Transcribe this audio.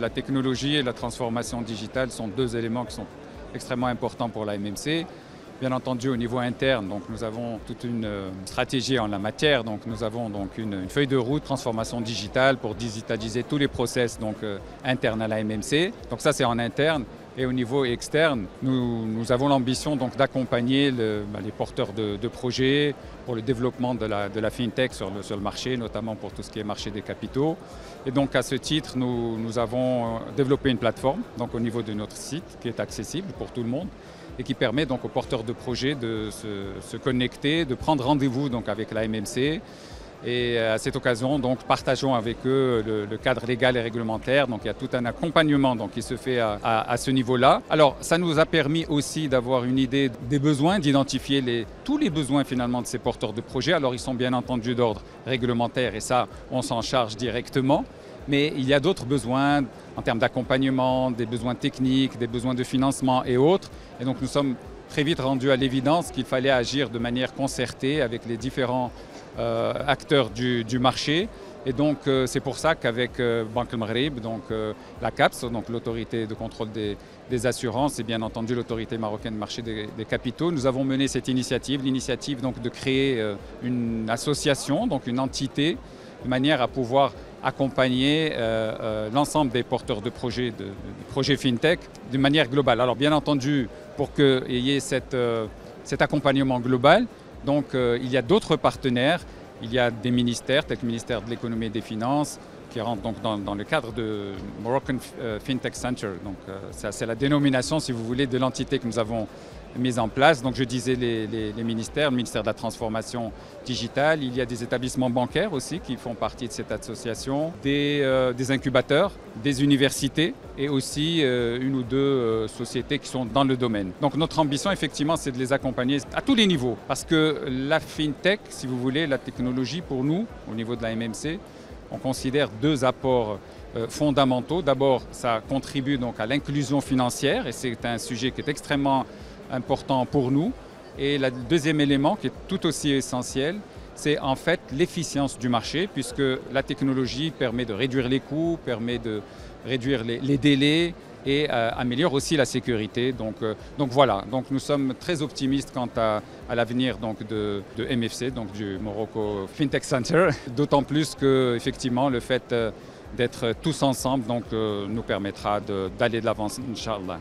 La technologie et la transformation digitale sont deux éléments qui sont extrêmement importants pour la MMC. Bien entendu, au niveau interne, donc, nous avons toute une stratégie en la matière. Donc, nous avons donc une feuille de route transformation digitale pour digitaliser tous les process donc, internes à la MMC. Donc ça, c'est en interne. Et au niveau externe, nous avons l'ambition d'accompagner les porteurs de projets pour le développement de la FinTech sur le marché, notamment pour tout ce qui est marché des capitaux. Et donc à ce titre, nous avons développé une plateforme donc, au niveau de notre site qui est accessible pour tout le monde et qui permet donc, aux porteurs de projets de se connecter, de prendre rendez-vous donc, avec la MMC. Et à cette occasion, donc, partageons avec eux le cadre légal et réglementaire. Donc, il y a tout un accompagnement donc, qui se fait à ce niveau-là. Alors, ça nous a permis aussi d'avoir une idée des besoins, d'identifier tous les besoins finalement de ces porteurs de projets. Alors, ils sont bien entendu d'ordre réglementaire et ça, on s'en charge directement. Mais il y a d'autres besoins en termes d'accompagnement, des besoins techniques, des besoins de financement et autres. Et donc, nous sommes très vite rendus à l'évidence qu'il fallait agir de manière concertée avec les différents acteurs du marché. Et donc c'est pour ça qu'avec Banque El Maghreb, donc la CAPS, donc l'autorité de contrôle des assurances et bien entendu l'autorité marocaine du marché des capitaux, nous avons mené cette initiative, l'initiative donc de créer une association, donc une entité, de manière à pouvoir accompagner l'ensemble des porteurs de projets FinTech d'une manière globale. Alors bien entendu, pour qu'il y ait cet accompagnement global, donc il y a d'autres partenaires, il y a des ministères, tels que le ministère de l'économie et des finances, qui rentrent donc dans le cadre de Moroccan FinTech Center. Donc c'est la dénomination, si vous voulez, de l'entité que nous avons mise en place. Donc je disais les ministères, le ministère de la transformation digitale, il y a des établissements bancaires aussi qui font partie de cette association, des incubateurs, des universités et aussi une ou deux sociétés qui sont dans le domaine. Donc notre ambition effectivement c'est de les accompagner à tous les niveaux parce que la FinTech, si vous voulez, la technologie pour nous, au niveau de la MMC, on considère deux apports fondamentaux. D'abord, ça contribue donc à l'inclusion financière et c'est un sujet qui est extrêmement important pour nous. Et le deuxième élément qui est tout aussi essentiel, c'est en fait l'efficience du marché puisque la technologie permet de réduire les coûts, permet de réduire les délais et améliore aussi la sécurité. Donc voilà, donc nous sommes très optimistes quant à l'avenir de MFC, donc du Morocco FinTech Center, d'autant plus que effectivement le fait d'être tous ensemble donc, nous permettra d'aller de l'avant, Inch'Allah.